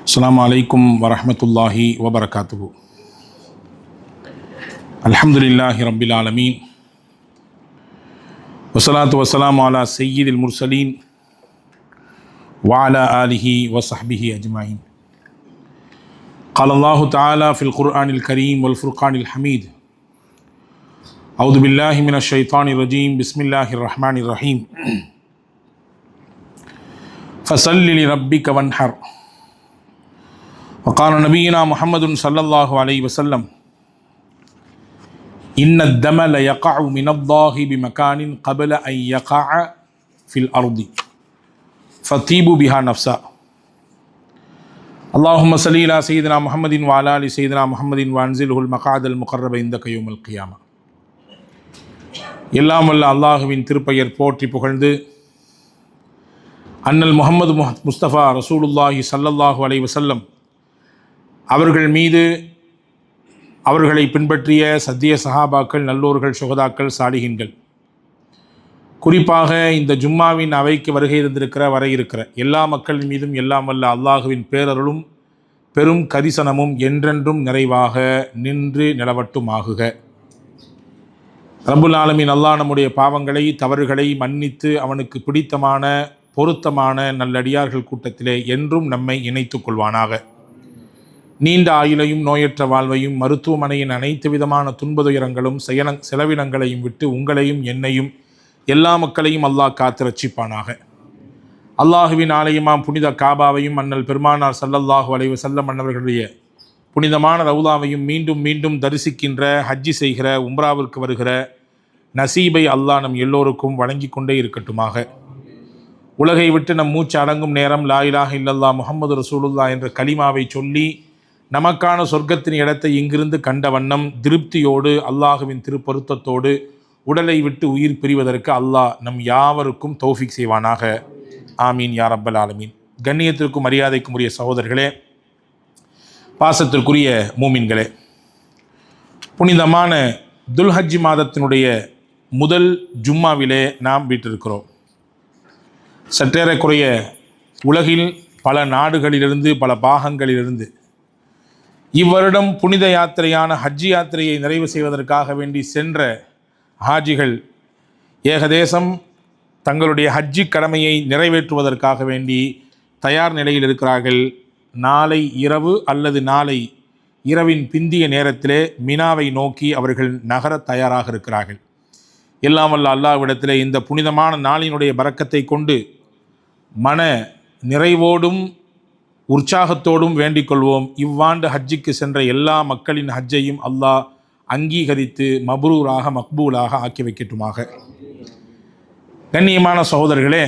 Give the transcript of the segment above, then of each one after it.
அஸ்ஸலாமு அலைக்கும் வரஹ்மத்துல்லாஹி வபரகாத்துஹு. அல்ஹம்துலில்லாஹி ரப்பில் ஆலமீன். வஸ்ஸலாத்து வஸ்ஸலாமு அலா சய்யிதில் முர்சலீன் வ அலா ஆலிஹி வ ஸஹ்பிஹி அஜ்மஈன். قال الله تعالى في القرآن الكريم والفرقان الحميد. أعوذ بالله من الشيطان الرجيم. بسم الله الرحمن الرحيم. فصل لربك وانحر. وقال نبينا محمد صلى الله عليه وسلم إن الدم ليقع من الله بمكان قبل أن يقع في الأرض فطيبوا بها نفسا. اللهم صل على سيدنا محمد وعلى آل سيدنا محمد وأنزله المقعد المقرب عندك يوم القيامة. எல்லாம் வல்ல அல்லாஹுவின் திருப்பெயர் போற்றி புகழ்ந்து அண்ணல் முஹம்மது முஸ்தபா ரசூலுல்லாஹி ஸல்லல்லாஹு அலைஹி வஸல்லம் அவர்கள் மீது, அவர்களை பின்பற்றிய சத்திய சஹாபாக்கள், நல்லோர்கள், சுஹதாக்கள், சாலிஹீன்கள், குறிப்பாக இந்த ஜும்மாவின் அவைக்கு வருகை இருந்திருக்கிற வர இருக்கிற எல்லா மக்களின் மீதும் எல்லாம் வல்ல அல்லாஹுவின் பேரருளும் பெரும் கரிசனமும் என்றென்றும் நிறைவாக நின்று நிலவட்டுமாகுக. ரப்புல் ஆலமீன் அல்லாஹ் நம்முடைய பாவங்களை, தவறுகளை மன்னித்து அவனுக்கு பிடித்தமான பொருத்தமான நல்லடியார்கள் கூட்டத்திலே என்றும் நம்மை இணைத்துக் கொள்வானாக. நீண்ட ஆயுளையும் நோயற்ற வாழ்வையும் மருத்துவமனையின் அனைத்து விதமான துன்பதுயரங்களும் செலவினங்களையும் விட்டு உங்களையும் என்னையும் எல்லா மக்களையும் அல்லாஹ் காத்து ரட்சிப்பானாக. அல்லாஹுவின் ஆலயமாம் புனித காபாவையும் அண்ணல் பெருமானார் ஸல்லல்லாஹு அலைஹி வஸல்லம் அன்னவர்களுடைய புனிதமான ரவுதாவையும் மீண்டும் மீண்டும் தரிசிக்கின்ற, ஹஜ்ஜி செய்கிற, உம்ராவிற்கு வருகிற நசீபை அல்லாஹ் நம் எல்லோருக்கும் வழங்கி கொண்டே இருக்கட்டுமாக. உலகை விட்டு நம் மூச்சு அடங்கும் நேரம் லா இலாஹ இல்லல்லாஹ் முஹம்மது ரசூலுல்லாஹ் என்ற கலிமாவை சொல்லி நமக்கான சொர்க்கத்தின் இடத்தை இங்கிருந்து கண்ட வண்ணம் திருப்தியோடு அல்லாஹுவின் திருப்பொருத்தத்தோடு உடலை விட்டு உயிர் பிரிவதற்கு அல்லாஹ் நம் யாவருக்கும் தௌஃபீக் செய்வானாக. ஆமீன் யா ரப்பல் ஆலமீன். கண்ணியத்திற்கும் மரியாதைக்கும் உரிய சகோதரர்களே, பாசத்திற்குரிய மூமின்களே, புனிதமான துல்ஹஜ் மாதத்தினுடைய முதல் ஜும்மாவிலே நாம் வீற்றிருக்கிறோம். சற்றேறக்குறைய உலகில் பல நாடுகளிலிருந்து, பல பாகங்களிலிருந்து இவ்வருடம் புனித யாத்திரையான ஹஜ்ஜி யாத்திரையை நிறைவு செய்வதற்காக வேண்டி சென்ற ஹாஜிகள் ஏகதேசம் தங்களுடைய ஹஜ்ஜி கடமையை நிறைவேற்றுவதற்காக வேண்டி தயார் நிலையில் இருக்கிறார்கள். நாளை இரவு அல்லது நாளை இரவின் பிந்திய நேரத்திலே மினாவை நோக்கி அவர்கள் நகர தயாராக இருக்கிறார்கள். எல்லாம் வல்ல அல்லாஹ்விடத்திலே இந்த புனிதமான நாளினுடைய பரக்கத்தை கொண்டு மன நிறைவோடும் உற்சாகத்தோடும் வேண்டிக் கொள்வோம். இவ்வாண்டு ஹஜ்ஜிக்கு சென்ற எல்லா மக்களின் ஹஜ்ஜையும் அல்லாஹ் அங்கீகரித்து மப்ரூராக, மக்பூலாக ஆக்கி வைக்கட்டுமாக. கண்ணியமான சகோதரர்களே,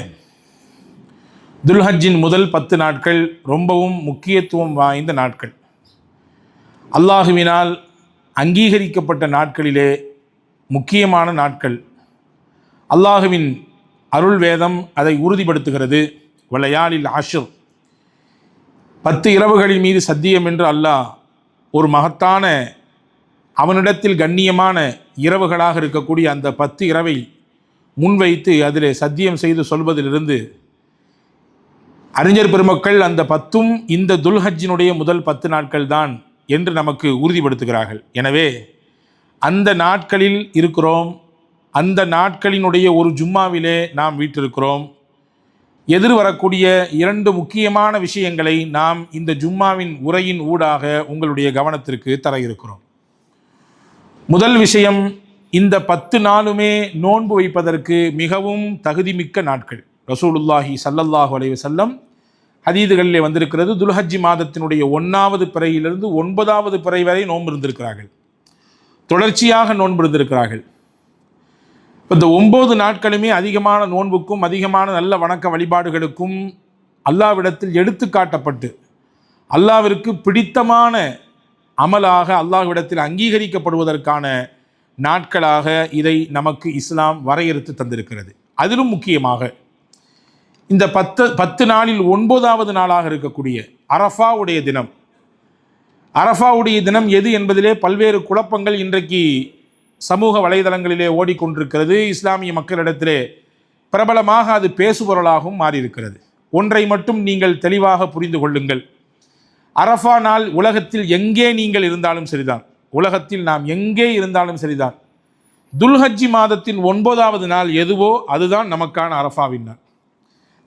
துல்ஹஜ்ஜின் முதல் 10 நாட்கள் ரொம்பவும் முக்கியத்துவம் வாய்ந்த நாட்கள். அல்லாஹுவினால் அங்கீகரிக்கப்பட்ட நாட்களிலே முக்கியமான நாட்கள். அல்லாஹுவின் அருள் வேதம் அதை உறுதிப்படுத்துகிறது. வலையாலில் ஆஷிர், 10 இரவுகளின் மீது சத்தியம் என்று அல்லாஹ் ஒரு மகத்தான, அவனிடத்தில் கண்ணியமான இரவுகளாக இருக்கக்கூடிய அந்த 10 இரவை முன்வைத்து அதிலே சத்தியம் செய்து சொல்வதிலிருந்து அறிஞர் பெருமக்கள் அந்த 10ம் இந்த துல்ஹஜ்ஜினுடைய முதல் 10 நாட்கள் தான் என்று நமக்கு உறுதிப்படுத்துகிறார்கள். எனவே அந்த நாட்களில் இருக்கிறோம். அந்த நாட்களினுடைய ஒரு ஜும்மாவிலே நாம் வீற்றிருக்கிறோம். எதிர்வரக்கூடிய 2 முக்கியமான விஷயங்களை நாம் இந்த ஜும்மாவின் உரையின் ஊடாக உங்களுடைய கவனத்திற்கு தர இருக்கிறோம். முதல் விஷயம், இந்த 10 நாளுமே நோன்பு வைப்பதற்கு மிகவும் தகுதிமிக்க நாட்கள். ரசூலுல்லாஹி ஸல்லல்லாஹு அலைஹி வஸல்லம் ஹதீதுகளிலே வந்திருக்கிறது, துல்ஹஜ் மாதத்தினுடைய 1வது பிறையிலிருந்து 9வது பிறை வரை நோன்பு இருந்திருக்கிறார்கள். தொடர்ச்சியாக நோன்பு இருந்திருக்கிறார்கள். இந்த 9 நாட்களுமே அதிகமான நோன்புக்கும் அதிகமான நல்ல வணக்க வழிபாடுகளுக்கும் அல்லாஹ்விடத்தில் எடுத்து காட்டப்பட்டு அல்லாஹ்விற்கு பிடித்தமான அமலாக அல்லாஹ்விடத்தில் அங்கீகரிக்கப்படுவதற்கான நாட்களாக இதை நமக்கு இஸ்லாம் வரையறுத்து தந்திருக்கிறது. அதிலும் முக்கியமாக இந்த 10 நாளில் 9வது நாளாக இருக்கக்கூடிய அரஃபாவுடைய தினம். அரஃபாவுடைய தினம் எது என்பதிலே பல்வேறு குழப்பங்கள் இன்றைக்கு சமூக வலைதளங்களிலே ஓடிக்கொண்டிருக்கிறது. இஸ்லாமிய மக்களிடத்திலே பிரபலமாக அது பேசுபொருளாகவும் மாறியிருக்கிறது. ஒன்றை மட்டும் நீங்கள் தெளிவாக புரிந்து கொள்ளுங்கள். அரஃபா நாள் உலகத்தில் எங்கே நீங்கள் இருந்தாலும் சரிதான், உலகத்தில் நாம் எங்கே இருந்தாலும் சரிதான், துல்ஹஜ்ஜி மாதத்தின் 9வது நாள் எதுவோ அதுதான் நமக்கான அரஃபாவின் நாள்.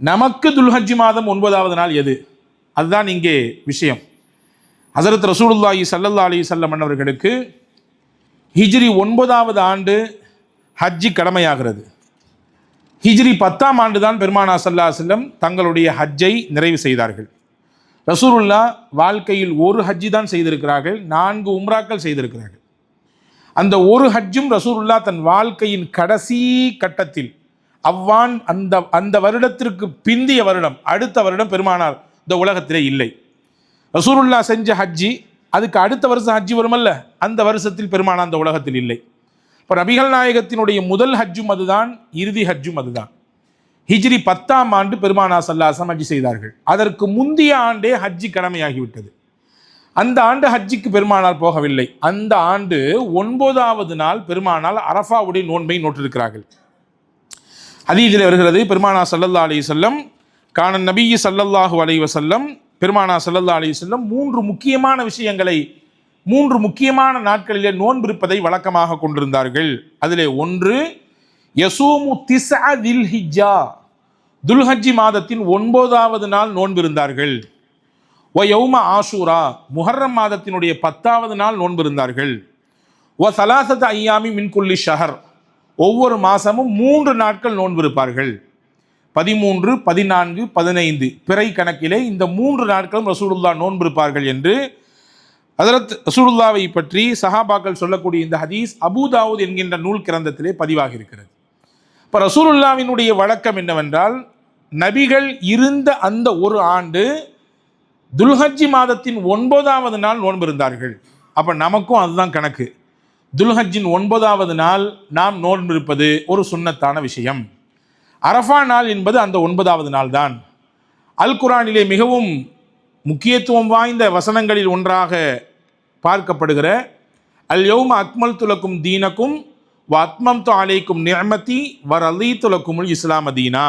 நமக்கு துல்ஹஜ்ஜி மாதம் 9வது நாள் எது, அதுதான் இங்கே விஷயம். ஹஸரத் ரசூலுல்லாஹி ஸல்லல்லாஹு அலைஹி வஸல்லம் அவர்களுக்கு ஹிஜ்ரி 9வது ஆண்டு ஹஜ்ஜி கடமையாகிறது. ஹிஜ்ரி 10ஆம் ஆண்டு தான் பெருமானார் ஸல்லல்லாஹு அலைஹி வஸல்லம் தங்களுடைய ஹஜ்ஜை நிறைவு செய்தார்கள். ரசூலுல்லாஹ் வாழ்க்கையில் ஒரு ஹஜ்ஜி தான் செய்திருக்கிறார்கள், 4 உம்ராக்கள் செய்திருக்கிறார்கள். அந்த ஒரு ஹஜ்ஜும் ரசூலுல்லாஹ் தன் வாழ்க்கையின் கடைசி கட்டத்தில் அந்த வருடத்திற்கு பிந்திய வருடம், அடுத்த வருடம் பெருமானார் இந்த உலகத்திலே இல்லை. ரசூலுல்லாஹ் செஞ்ச ஹஜ்ஜி அதுக்கு அடுத்த வருஷம் ஹஜ்ஜி வருமல்ல, அந்த வருஷத்தில் பெருமானார் அந்த உலகத்தில் இல்லை. இப்போ நபிகள் நாயகத்தினுடைய முதல் ஹஜ்ஜும் அதுதான், இறுதி ஹஜ்ஜும் அதுதான். ஹிஜ்ரி 10ஆம் ஆண்டு பெருமானார் ஸல்லல்லாஹு அலைஹி வஸல்லம் ஹஜ்ஜி செய்தார்கள். அதற்கு முந்தைய ஆண்டே ஹஜ்ஜி கடமையாகிவிட்டது. அந்த ஆண்டு ஹஜ்ஜிக்கு பெருமானார் போகவில்லை. அந்த ஆண்டு 9வது நாள் பெருமானார் அரஃபாவுடைய நோன்பை நோட்டிருக்கிறார்கள். ஹதீஸில் வருகிறது, பெருமானார் ஸல்லல்லாஹு அலைஹி வஸல்லம் கான நபி ஸல்லல்லாஹு அலைஹி வஸல்லம், பெருமானார் ஸல்லல்லாஹு அலைஹி வஸல்லம் 3 முக்கியமான விஷயங்களை 3 முக்கியமான நாட்களிலே நோன்பிருப்பதை வழக்கமாக கொண்டிருந்தார்கள். அதிலே ஒன்று யசூமு திஸ்அ தில்ஹிஜ்ஜா, துல்ஹஜ்ஜி மாதத்தின் 9வது நாள் நோன்பிருந்தார்கள். வ யௌம ஆஷூரா, முஹர்ரம் மாதத்தினுடைய 10வது நாள் நோன்பிருந்தார்கள். வ ஸலாஸத ஐயாமி மின் குல்லி ஷஹர், ஒவ்வொரு மாதமும் 3 நாட்கள் நோன்பிருப்பார்கள். 13, 14, 15 பிறை கணக்கிலே இந்த 3 நாட்களும் ரசூலுல்லாஹ் நோன்பிருப்பார்கள் என்று ஹஸரத் ரசூலுல்லாஹ்வை பற்றி சஹாபாக்கள் சொல்லக்கூடிய இந்த ஹதீஸ் அபூ தாவூத் என்கின்ற நூல் கிரந்தத்திலே பதிவாகி இருக்கிறது. இப்போ ரசூலுல்லாஹ்வினுடைய வழக்கம் என்னவென்றால், நபிகள் இருந்த அந்த ஒரு ஆண்டு துல்ஹஜ்ஜி மாதத்தின் 9வது நாள் நோன்பிருந்தார்கள். அப்போ நமக்கும் அதுதான் கணக்கு. துல்ஹஜ்ஜின் 9வது நாள் நாம் நோன்பிருப்பது ஒரு சுன்னத்தான விஷயம். அரஃபா நாள் என்பது அந்த 9வது நாள் தான். அல் குர்ஆனிலே மிகவும் முக்கியத்துவம் வாய்ந்த வசனங்களில் ஒன்றாக பார்க்கப்படுகிற அல் யௌம அக்மல்து லக்கும் தீனக்கும் வ அத்மம்து அலைக்கும் நிஅமதி வ ரலீது லக்குமுல் இஸ்லாம தீனா,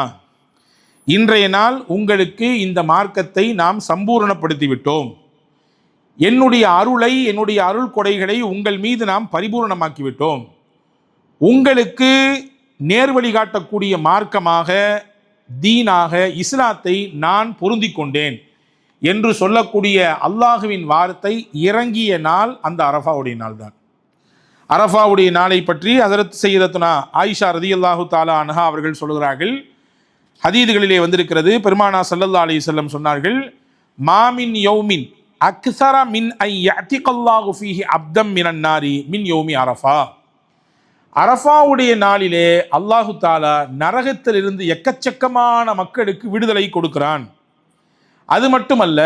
இன்றைய நாள் உங்களுக்கு இந்த மார்க்கத்தை நாம் சம்பூரணப்படுத்தி விட்டோம், என்னுடைய அருளை, என்னுடைய அருள் கொடைகளை உங்கள் மீது நாம் பரிபூரணமாக்கிவிட்டோம், உங்களுக்கு நேர்வழி காட்டக்கூடிய மார்க்கமாக, தீனாக இஸ்லாத்தை நான் பொருந்தி கொண்டேன் என்று சொல்லக்கூடிய அல்லாஹுவின் வார்த்தை இறங்கிய நாள் அந்த அரஃபாவுடைய நாள் தான். அரஃபாவுடைய நாளை பற்றி ஹஸரத் சய்யிதத்துனா ஆயிஷா ரலியல்லாஹு தஆலா அன்ஹா அவர்கள் சொல்கிறார்கள், ஹதீதுகளிலே வந்திருக்கிறது, பெருமானார் ஸல்லல்லாஹு அலைஹி வஸல்லம் சொன்னார்கள், மாமின் யௌமின் அக்ஸர மின் ஐ யஅதிகல்லாஹு ஃபீஹி அப்தம் மினன் நாரி மின் யௌமி அரஃபா, அரஃபாவுடைய நாளிலே அல்லாஹு தாலா நரகத்திலிருந்து எக்கச்சக்கமான மக்களுக்கு விடுதலை கொடுக்கிறான். அது மட்டுமல்ல,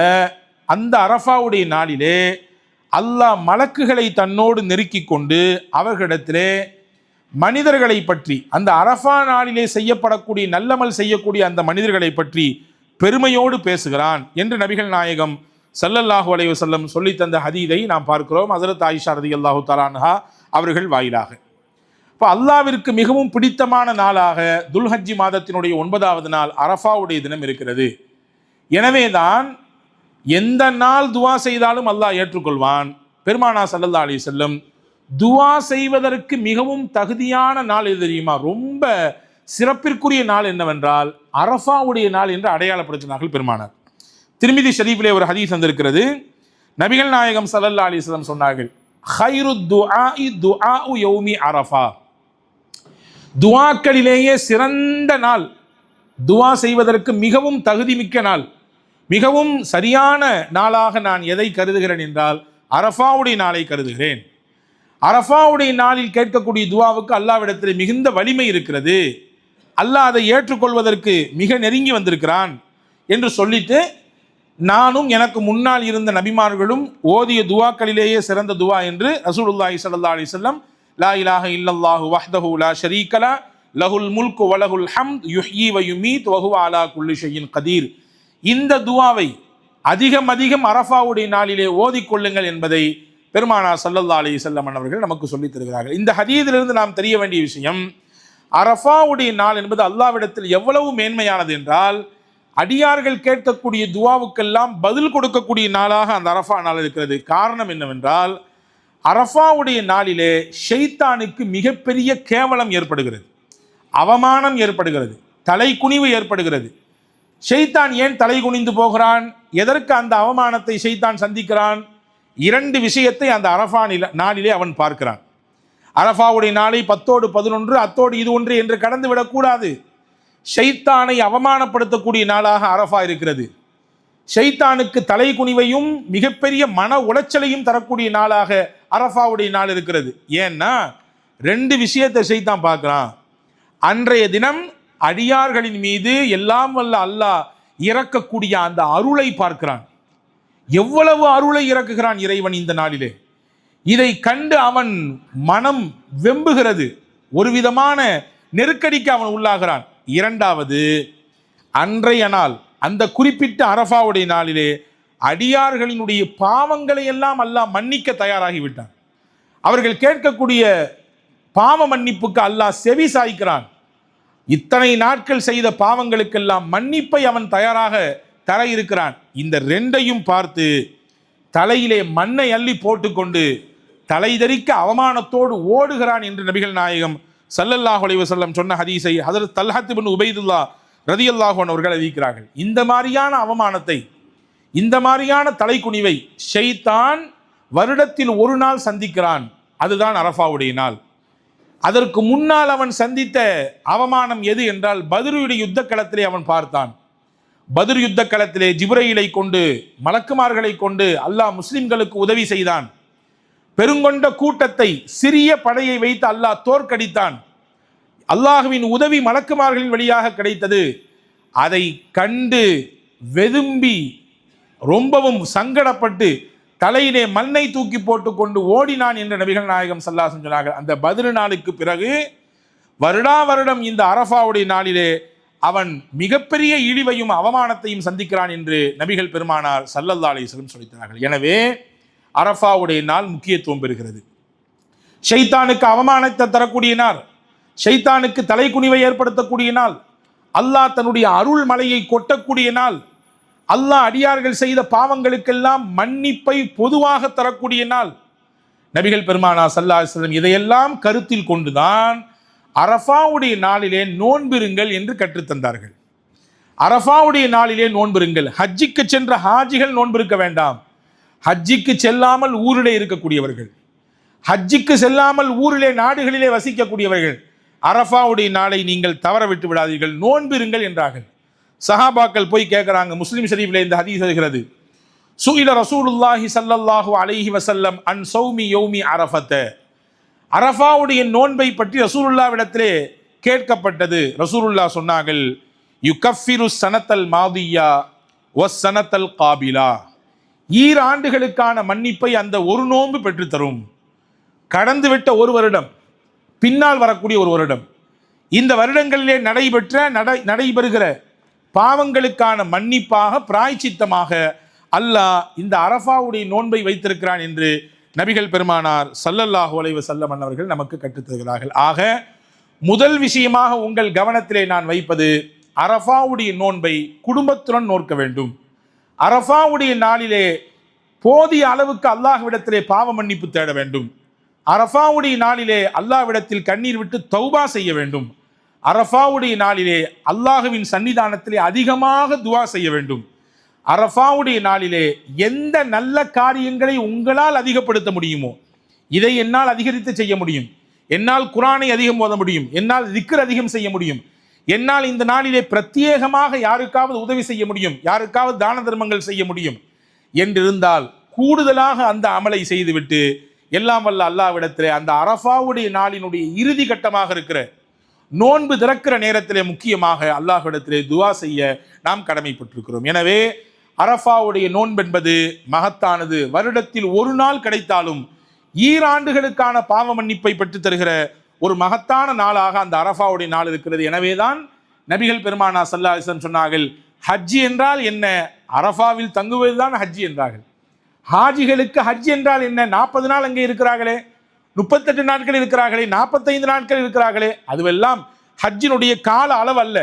அந்த அரஃபாவுடைய நாளிலே அல்லாஹ் மலக்குகளை தன்னோடு நெருக்கி கொண்டு அவர்களிடத்திலே மனிதர்களை பற்றி, அந்த அரஃபா நாளிலே செய்யப்படக்கூடிய நல்லமல் செய்யக்கூடிய அந்த மனிதர்களை பற்றி பெருமையோடு பேசுகிறான் என்று நபிகள் நாயகம் ஸல்லல்லாஹு அலைஹி வஸல்லம் சொல்லி தந்த ஹதீதை நாம் பார்க்கிறோம் ஹஸரத் ஆயிஷா ரலியல்லாஹு தஆலா அன்ஹா அவர்கள் வாயிலாக. இப்போ அல்லாவிற்கு மிகவும் பிடித்தமான நாளாக துல்ஹஜ்ஜி மாதத்தினுடைய 9வது நாள் அரஃபாவுடைய தினம் இருக்கிறது. எனவே தான் எந்த நாள் துவா செய்தாலும் அல்லாஹ் ஏற்றுக்கொள்வான். பெருமானார் ஸல்லல்லாஹு அலைஹி வஸல்லம் துவா செய்வதற்கு மிகவும் தகுதியான நாள் எது தெரியுமா? ரொம்ப சிறப்பிற்குரிய நாள் என்னவென்றால் அரஃபாவுடைய நாள் என்று அடையாளப்படுத்தினார்கள் பெருமானார். திர்மிதி ஷரீஃபிலே ஒரு ஹதீஸ் வந்திருக்கிறது. நபிகள் நாயகம் ஸல்லல்லாஹு அலைஹி வஸல்லம் சொன்னார்கள், ஹைரு துஆஇ துஆஉ யௌமி அரஃபா, துஆக்களிலேயே சிறந்த நாள், துஆ செய்வதற்கு மிகவும் தகுதிமிக்க நாள், மிகவும் சரியான நாளாக நான் எதை கருதுகிறேன் என்றால் அரஃபாவுடைய நாளை கருதுகிறேன். அரஃபாவுடைய நாளில் கேட்கக்கூடிய துஆவுக்கு அல்லாஹ்விடத்தில் மிகுந்த வலிமை இருக்கிறது, அல்லாஹ் அதை ஏற்றுக்கொள்வதற்கு மிக நெருங்கி வந்திருக்கிறான் என்று சொல்லிட்டு, நானும் எனக்கு முன்னால் இருந்த நபிமார்களும் ஓதிய துஆக்களிலேயே சிறந்த துஆ என்று ரசூலுல்லாஹி ஸல்லல்லாஹு அலைஹி வஸல்லம் லா இலாஹ இல்லல்லாஹு வஹ்தஹு லா ஷரீக லஹு லஹுல் முல்கு வ லஹுல் ஹம்த் யுஹ்யி வ யுமீத் வ ஹுவ அலா குல்லி ஷைஇன் கதீர், இந்த துஆவை அதிகம் அதிகம் அரஃபாவுடைய நாளிலே ஓதிக்கொள்ளுங்கள் என்பதை பெருமானார் ஸல்லல்லாஹு அலைஹி வஸல்லம் அவர்கள் நமக்கு சொல்லித் தருகிறார்கள். இந்த ஹதீஸிலிருந்து நாம் தெரிய வேண்டிய விஷயம், அரஃபாவுடைய நாள் என்பது அல்லாஹ்விடத்தில் எவ்வளவு மேன்மையானது என்றால், அடியார்கள் கேட்கக்கூடிய துவாவுக்கெல்லாம் பதில் கொடுக்கக்கூடிய நாளாக அந்த அரஃபா நாள் இருக்கிறது. காரணம் என்னவென்றால், அரஃபாவுடைய நாளிலே ஷைத்தானுக்கு மிகப்பெரிய கேவலம் ஏற்படுகிறது, அவமானம் ஏற்படுகிறது, தலைகுனிவு ஏற்படுகிறது. ஷைத்தான் ஏன் தலை குனிந்து போகிறான்? எதற்கு அந்த அவமானத்தை ஷைத்தான் சந்திக்கிறான்? 2 விஷயத்தை அந்த அரஃபா நாளிலே அவன் பார்க்கிறான். அரஃபாவுடைய நாளை 10ஓடு 11 அத்தோடு இது ஒன்று என்று கடந்து விடக்கூடாது. ஷைத்தானை அவமானப்படுத்தக்கூடிய நாளாக அரஃபா இருக்கிறது. ஷைத்தானுக்கு தலை குனிவையும் மிகப்பெரிய மன உளைச்சலையும் தரக்கூடிய நாளாக அரஃபாவுடைய நாள் இருக்கிறது. ஏன்னா 2 விஷயத்தை ஷைத்தான் பார்க்கிறான். அன்றைய தினம் அடியார்களின் மீது எல்லாம் வல்ல அல்லாஹ் இறக்கக்கூடிய அந்த அருளை பார்க்கிறான். எவ்வளவு அருளை இறக்குகிறான் இறைவன் இந்த நாளிலே. இதை கண்டு அவன் மனம் வெம்புகிறது, ஒரு விதமான நெருக்கடிக்கு அவன் உள்ளாகிறான். 2வது, அன்றைய நாள் அந்த குறிப்பிட்ட அரஃபாவுடைய நாளிலே அடியார்களினுடைய பாவங்களை எல்லாம் அல்லாஹ் மன்னிக்க தயாராகிவிட்டான். அவர்கள் கேட்கக்கூடிய பாவ மன்னிப்புக்கு அல்லாஹ் செவி சாய்க்கிறான். இத்தனை நாட்கள் செய்த பாவங்களுக்கெல்லாம் மன்னிப்பை அவன் தயாராக தர இருக்கிறான். இந்த 2ஐயும் பார்த்து தலையிலே மண்ணை அள்ளி போட்டுக்கொண்டு தலைதறிக்க அவமானத்தோடு ஓடுகிறான் என்று நபிகள் நாயகம் ஸல்லல்லாஹு அலைஹி வஸல்லம் சொன்ன ஹதீஸை ஹஜ்ரத் தல்ஹத் இப்னு உபைதுல்லா ரலியல்லாஹு அன்ஹு அவர்கள் அறிவிக்கிறார்கள். இந்த மாதிரியான அவமானத்தை, இந்த மாதிரியான தலைக்குனிவை ஷைத்தான் வருடத்தில் ஒரு நாள் சந்திக்கிறான். அதுதான் அரஃபாவுடைய நாள். அதற்கு முன்னால் அவன் சந்தித்த அவமானம் எது என்றால், பத்ருடைய யுத்த களத்திலே அவன் பார்த்தான். பத்ர் யுத்த களத்திலே ஜிப்ரீலை கொண்டு, மலக்குமார்களை கொண்டு அல்லாஹ் முஸ்லிம்களுக்கு உதவி செய்தான். பெருங்கொண்ட கூட்டத்தை, சிறிய படையை வைத்து அல்லாஹ் தோற்கடித்தான். அல்லாஹுவின் உதவி மலக்குமார்களின் வழியாக கிடைத்தது. அதை கண்டு வெதும்பி ரொம்பவும் சங்கடப்பட்டு தலையிலே மண்ணை தூக்கி போட்டு கொண்டு ஓடினான் என்று நபிகள் நாயகம் ஸல்லல்லாஹு அலைஹி வஸல்லம் சொன்னார்கள். அந்த பத்ர் நாளுக்கு பிறகு வருடா வருடம் இந்த அரஃபாவுடைய நாளிலே அவன் மிகப்பெரிய இழிவையும் அவமானத்தையும் சந்திக்கிறான் என்று நபிகள் பெருமானார் ஸல்லல்லாஹு அலைஹி வஸல்லம் சொல்லித்தார்கள். எனவே அரஃபாவுடைய நாள் முக்கியத்துவம் பெறுகிறது. ஷைத்தானுக்கு அவமானத்தை தரக்கூடிய நாள், ஷைத்தானுக்கு தலைக்குனிவை ஏற்படுத்தக்கூடிய நாள், அல்லாஹ் தன்னுடைய அருள் மலையை கொட்டக்கூடிய நாள், அல்லாஹ் அடியார்கள் செய்த பாவங்களுக்கெல்லாம் மன்னிப்பை பொதுவாக தரக்கூடிய நாள். நபிகள் பெருமானார் ஸல்லல்லாஹு அலைஹி வஸல்லம் இதையெல்லாம் கருத்தில் கொண்டுதான் அரஃபாவுடைய நாளிலே நோன்பிருங்கள் என்று கற்றுத்தந்தார்கள். அரஃபாவுடைய நாளிலே நோன்பிருங்கள். ஹஜ்ஜிக்கு சென்ற ஹாஜிகள் நோன்பிருக்க வேண்டாம். ஹஜ்ஜிக்கு செல்லாமல் ஊரிலே இருக்கக்கூடியவர்கள், ஹஜ்ஜிக்கு செல்லாமல் ஊரிலே நாடுகளிலே வசிக்கக்கூடியவர்கள் அரஃபாவுடைய நாளை நீங்கள் தவற விட்டு விடாதீர்கள், நோன்பிருங்கள் என்றார்கள். சஹாபாக்கள் போய் கேட்குறாங்க. முஸ்லிம் ஷரீஃபில் இந்த ஹதீஸ் வருகிறது. சுஇல ரசூலுல்லாஹி ஸல்லல்லாஹு அலைஹி வஸல்லம் அன் ஸௌமி யௌமி அரஃபத. அரஃபாவுடைய நோன்பை பற்றி ரசூலுல்லாஹ்விடத்திலே கேட்கப்பட்டது. ரசூலுல்லாஹ் சொன்னார்கள், யுகஃபிரு ஸனத்தல் மாதியா வஸ் ஸனத்தல் காபிலா. ஈராண்டுகளுக்கான மன்னிப்பை அந்த ஒரு நோன்பு பெற்றுத்தரும். கடந்துவிட்ட ஒரு வருடம், பின்னால் வரக்கூடிய ஒரு வருடம், இந்த வருடங்களிலே நடைபெறுகிற பாவங்களுக்கான மன்னிப்பாக, பிராய்ச்சித்தமாக அல்லாஹ் இந்த அரஃபாவுடைய நோன்பை வைத்திருக்கிறான் என்று நபிகள் பெருமானார் ஸல்லல்லாஹு அலைஹி வஸல்லம் அவர்கள் நமக்கு கற்றுத்தருகிறார்கள். ஆக முதல் விஷயமாக உங்கள் கவனத்திலே நான் வைப்பது, அரஃபாவுடைய நோன்பை குடும்பத்துடன் நோக்க வேண்டும். அரஃபாவுடைய நாளிலே போதிய அளவுக்கு அல்லாஹ்விடத்திலே பாவ மன்னிப்பு தேட வேண்டும். அரஃபாவுடைய நாளிலே அல்லாஹ்விடத்தில் கண்ணீர் விட்டு தௌபா செய்ய வேண்டும். அரஃபாவுடைய நாளிலே அல்லாஹுவின் சன்னிதானத்திலே அதிகமாக துவா செய்ய வேண்டும். அரஃபாவுடைய நாளிலே எந்த நல்ல காரியங்களை உங்களால் அதிகப்படுத்த முடியுமோ இதை என்னால் அதிகரித்து செய்ய முடியும். என்னால் குர்ஆனை அதிகம் ஓத முடியும், என்னால் திக்ர் அதிகம் செய்ய முடியும், என்னால் இந்த நாளிலே பிரத்யேகமாக யாருக்காவது உதவி செய்ய முடியும், யாருக்காவது தான தர்மங்கள் செய்ய முடியும் என்றிருந்தால் கூடுதலாக அந்த அமலை செய்துவிட்டு எல்லாம் வல்ல அல்லாஹ்விடத்திலே அந்த அரஃபாவுடைய நாளினுடைய இறுதி கட்டமாக இருக்கிற நோன்பு திறக்கிற நேரத்திலே முக்கியமாக அல்லாஹ்விடத்திலே துவா செய்ய நாம் கடமைப்பட்டிருக்கிறோம். எனவே அரஃபாவுடைய நோன்பு என்பது மகத்தானது. வருடத்தில் ஒரு நாள் கிடைத்தாலும் ஈராண்டுகளுக்கான பாவ மன்னிப்பை பெற்று தருகிற ஒரு மகத்தான நாளாக அந்த அரஃபாவுடைய நாள் இருக்கிறது. எனவேதான் நபிகள் பெருமானார் ஸல்லல்லாஹு அலைஹி வஸல்லம் சொன்னார்கள், ஹஜ் என்றால் என்ன? அரஃபாவில் தங்குவதுதான் ஹஜ் என்றார்கள். ஹாஜிகளுக்கு ஹஜ் என்றால் என்ன? 40 நாள் அங்கே இருக்கிறார்களே, 38 நாட்கள் இருக்கிறார்களே, 45 நாட்கள் இருக்கிறார்களே, அதுவெல்லாம் ஹஜ்ஜினுடைய கால அளவு அல்ல.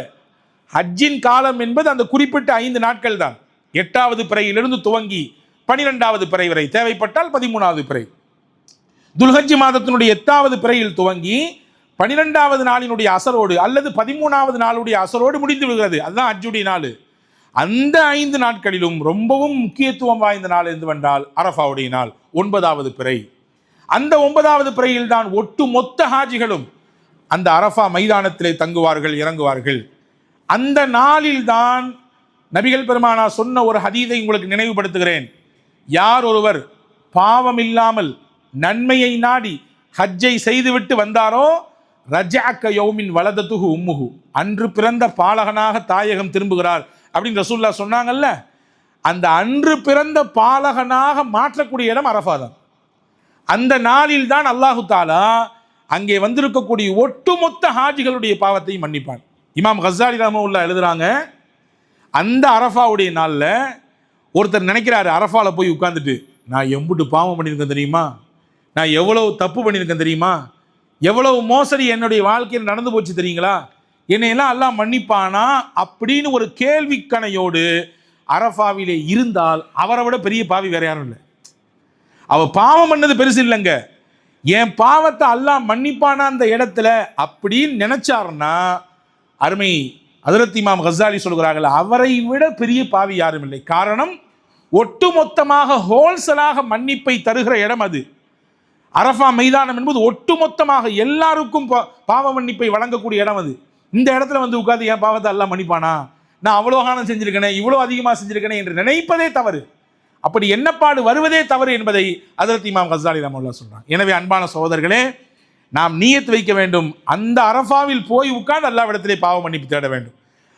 ஹஜ்ஜின் காலம் என்பது அந்த குறிப்பிட்ட 5 நாட்கள் தான். 8வது பிறையிலிருந்து துவங்கி 12வது பிறை வரை, தேவைப்பட்டால் 13வது பிறை. துல்ஹஜ் மாதத்தினுடைய 8வது பிறையில் துவங்கி 12வது நாளினுடைய அசரோடு அல்லது 13வது நாளுடைய அசரோடு முடிந்து விடுகிறது. அதுதான் ஹஜ்ஜுடைய நாள். அந்த 5 நாட்களிலும் ரொம்பவும் முக்கியத்துவம் வாய்ந்த நாள் எதுவென்றால் அரஃபாவுடைய நாள், 9வது பிறை. அந்த 9வது பிறையில் தான் ஒட்டு மொத்த ஹாஜிகளும் அந்த அரஃபா மைதானத்திலே தங்குவார்கள், இறங்குவார்கள். அந்த நாளில் தான் நபிகள் பெருமானா சொன்ன ஒரு ஹதீஸை உங்களுக்கு நினைவுபடுத்துகிறேன். யார் ஒருவர் பாவம் இல்லாமல் நன்மையை நாடி ஹஜ்ஜை செய்துவிட்டு வந்தாரோ, ரஜஅக யௌமின் வலதத்துஹு உம்முஹு, அன்று பிறந்த பாலகனாக தாயகம் திரும்புகிறார் அப்படின்னு ரசூலுல்லாஹ் சொன்னாங்கல்ல. அந்த அன்று பிறந்த பாலகனாக மாற்றக்கூடிய இடம் அரஃபா தான். அந்த நாளில் தான் அல்லாஹு தாலா அங்கே வந்திருக்கக்கூடிய ஒட்டுமொத்த ஹாஜிகளுடைய பாவத்தை மன்னிப்பான். இமாம் கஸ்ஸாலி ரஹ்மத்துல்லாஹி எழுதுறாங்க, அந்த அரஃபாவுடைய நாளில் ஒருத்தர் நினைக்கிறாரு, அரஃபாவில் போய் உட்கார்ந்துட்டு நான் எம்புட்டு பாவம் பண்ணியிருக்கேன் தெரியுமா, நான் எவ்வளவு தப்பு பண்ணியிருக்கேன் தெரியுமா, எவ்வளவு மோசடி என்னுடைய வாழ்க்கையில் நடந்து போச்சு தெரியுங்களா, என்னையெல்லாம் அல்லாஹ் மன்னிப்பானா அப்படின்னு ஒரு கேள்விக்கணையோடு அரஃபாவிலே இருந்தால் அவரை விட பெரிய பாவி வேற யாரும் இல்லை. அவ பாவம் பண்ணது பெருசு இல்லைங்க, என் பாவத்தை அல்லாஹ் மன்னிப்பானா அந்த இடத்துல அப்படின்னு நினைச்சாருன்னா, அருமை ஹஜ்ரத் இமாம் கஸ்ஸாலி சொல்கிறார்கள், அவரை விட பெரிய பாவி யாரும் இல்லை. காரணம், ஒட்டுமொத்தமாக ஹோல்சலாக மன்னிப்பை தருகிற இடம் அது. அரஃபா மைதானம் என்பது ஒட்டுமொத்தமாக எல்லாருக்கும் பாவ மன்னிப்பை வழங்கக்கூடிய இடம் அது. இந்த இடத்துல வந்து உட்கார்ந்து என் பாவத்தை அல்லாஹ் மன்னிப்பானா, நான் அவ்வளோ காலம் செஞ்சிருக்கேனே, இவ்வளோ அதிகமாக செஞ்சிருக்கேனே என்று நினைப்பதே தவறு. அப்படி எண்ணப்பாடு வருவதே தவறு என்பதை ஹஜ்ரத் இமாம் கஸ்ஸாலி ரஹ்மத்துல்லாஹி சொல்றாங்க. எனவே அன்பான சகோதரர்களே, நாம் நியத் வைக்க வேண்டும், அந்த அரஃபாவில் போய் உட்கார்ந்து அல்லாஹ்விடத்திலே பாவ மன்னிப்பு தேட வேண்டும்,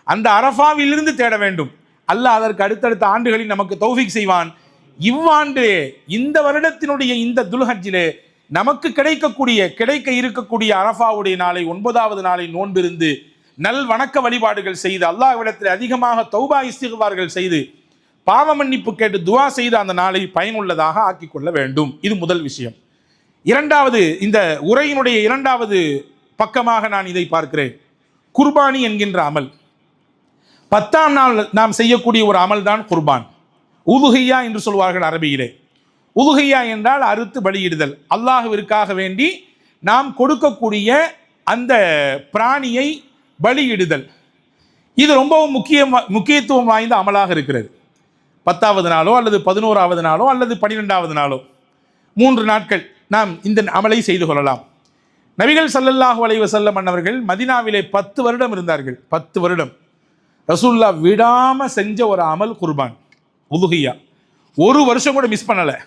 அந்த அரஃபாவிலிருந்து தேட வேண்டும். அல்லாஹ் அதற்கு அடுத்தடுத்த ஆண்டுகளில் நமக்கு தௌஃபீக் செய்வான். இவ்வாண்டு இந்த வருடத்தினுடைய இந்த துல்ஹஜ்ஜிலே நமக்கு கிடைக்க இருக்கக்கூடிய அரஃபாவுடைய நாளை, 9வது நாளை நோன்பிருந்து நல் வணக்க வழிபாடுகள் செய்து அல்லாஹ்விடத்தில் அதிகமாக தௌபா இஸ்திக்பார்கள் செய்து பாவ மன்னிப்பு கேட்டு துஆ செய்து அந்த நாளை பயனுள்ளதாக ஆக்கிக் கொள்ள வேண்டும். இது முதல் விஷயம். இரண்டாவது, இந்த உரையினுடைய 2வது பக்கமாக நான் இதை பார்க்கிறேன். குர்பானி என்கின்ற அமல், 10ஆம் நாள் நாம் செய்யக்கூடிய ஒரு அமல் தான் குர்பான். உதுஹியா என்று சொல்வார்கள் அரபியிலே. உதுஹியா என்றால் அறுத்து பலியிடுதல். அல்லாஹ்விற்காக வேண்டி நாம் கொடுக்கக்கூடிய அந்த பிராணியை பலியிடுதல். இது ரொம்பவும் முக்கியத்துவம் வாய்ந்த அமலாக இருக்கிறது. 10வது நாளோ அல்லது 11வது நாளோ அல்லது 12வது நாளோ 3 நாட்கள் நாம் இந்த அமலை செய்து கொள்ளலாம். நபிகள் ஸல்லல்லாஹு அலைஹி வஸல்லம் அவர்கள் மதீனாவிலே 10 வருடம் இருந்தார்கள். 10 வருடம் ரசூலுல்லாஹ் விடாம செஞ்ச ஒரு அமல் குர்பான், உதுஹியா. ஒரு வருஷம் கூட மிஸ் பண்ணலை,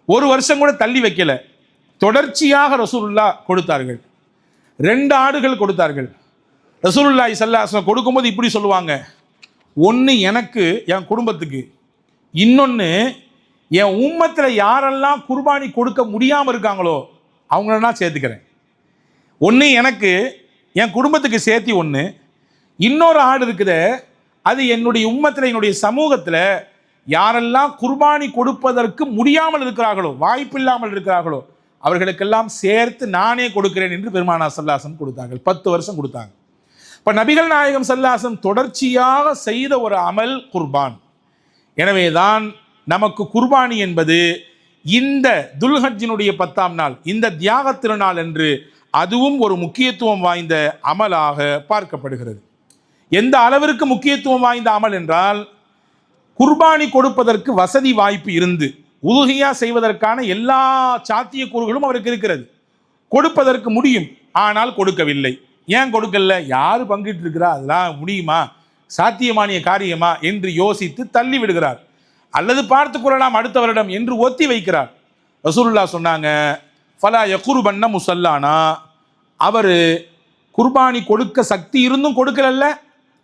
ஒரு வருஷம் கூட தள்ளி வைக்கல, தொடர்ச்சியாக ரசூலுல்லாஹ் கொடுத்தார்கள். 2 ஆடுகள் கொடுத்தார்கள். ரசூலுல்லாஹி ஸல்லல்லாஹு அலைஹி வஸல்லம் கொடுக்கும்போது இப்படி சொல்லுவாங்க, ஒன்று எனக்கு, என் குடும்பத்துக்கு, இன்னொன்று என் உம்மத்தில் யாரெல்லாம் குர்பானி கொடுக்க முடியாமல் இருக்காங்களோ அவங்களெல்லாம் சேர்த்துக்கிறேன். ஒன்று எனக்கு, என் குடும்பத்துக்கு சேர்த்தி ஒன்று, இன்னொரு ஆடு இருக்குது, அது என்னுடைய உம்மத்தில், என்னுடைய சமூகத்தில் யாரெல்லாம் குர்பானி கொடுப்பதற்கு முடியாமல் இருக்கிறார்களோ, வாய்ப்பில்லாமல் இருக்கிறார்களோ அவர்களுக்கெல்லாம் சேர்த்து நானே கொடுக்கிறேன் என்று பெருமானார் ஸல்லல்லாஹு அலைஹி வஸல்லம் கொடுத்தார்கள். 10 வருஷம் கொடுத்தாங்க. இப்போ நபிகள் நாயகம் ஸல்லல்லாஹு அலைஹி வஸல்லம் தொடர்ச்சியாக செய்த ஒரு அமல் குர்பான். எனவே தான் நமக்கு குர்பானி என்பது இந்த துல்ஹஜ்ஜினுடைய 10ஆம் நாள், இந்த தியாக திருநாள் என்று அதுவும் ஒரு முக்கியத்துவம் வாய்ந்த அமலாக பார்க்கப்படுகிறது. எந்த அளவிற்கு முக்கியத்துவம் வாய்ந்த அமல் என்றால், குர்பானி கொடுப்பதற்கு வசதி வாய்ப்பு இருந்து உதுஹியா செய்வதற்கான எல்லா சாத்தியக்கூறுகளும் அவருக்கு இருக்கிறது, கொடுப்பதற்கு முடியும், ஆனால் கொடுக்கவில்லை. ஏன் கொடுக்கல, யார் பங்கிட்டு இருக்கிறா, அதெல்லாம் முடியுமா, சாத்தியமானிய காரியமா என்று யோசித்து தள்ளி விடுகிறார், அல்லது பார்த்து கொள்ளலாம் அடுத்த வருடம் என்று ஒத்தி வைக்கிறார். ரசூலுல்லாஹ் சொன்னாங்க, ஃபலா யகுர்பன்ன முஸல்லானா, அவர் குர்பானி கொடுக்க சக்தி இருந்தும் கொடுக்கலல்ல,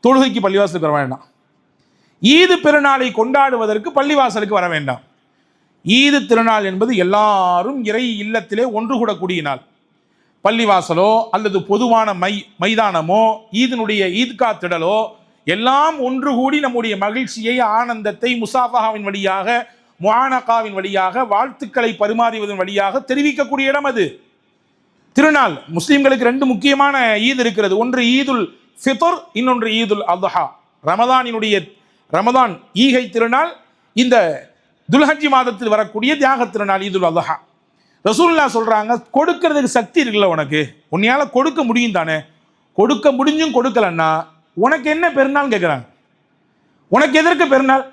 தொழுகைக்கு பள்ளிவாசலுக்கு வர வேண்டாம், ஈது பெருநாளை கொண்டாடுவதற்கு பள்ளிவாசலுக்கு வர வேண்டாம். ஈது திருநாள் என்பது எல்லாரும் இறை இல்லத்திலே ஒன்று கூடக்கூடிய நாள். பள்ளிவாசலோ அல்லது பொதுவான மைதானமோ ஈதினுடைய ஈத்கா திடலோ எல்லாம் ஒன்று கூடி நம்முடைய மகிழ்ச்சியை, ஆனந்தத்தை முசாஃபஹாவின் வழியாக, முஆனகாவின் வழியாக, வாழ்த்துக்களை பரிமாறுவதன் வழியாக தெரிவிக்கக்கூடிய இடம் அது. திருநாள் முஸ்லிம்களுக்கு 2 முக்கியமான ஈத் இருக்கிறது. ஒன்று ஈதுல் ஃபித்ர், இன்னொன்று ஈதுல் அத்ஹா. ரமதான் ஈகை திருநாள், இந்த துல்ஹஜ் மாதத்தில் வரக்கூடிய தியாக திருநாள் ஈதுல் அத்ஹா. ரசூலுல்லாஹ் சொல்றாங்க, கொடுக்கிறதுக்கு சக்தி இருக்குல்ல உனக்கு, உன்னையால கொடுக்க முடியும் தானே, கொடுக்க முடிஞ்சும் கொடுக்கலன்னா உனக்கு என்ன பெருநாள் கேட்குறாங்க. உனக்கு எதற்கு பெருநாள்?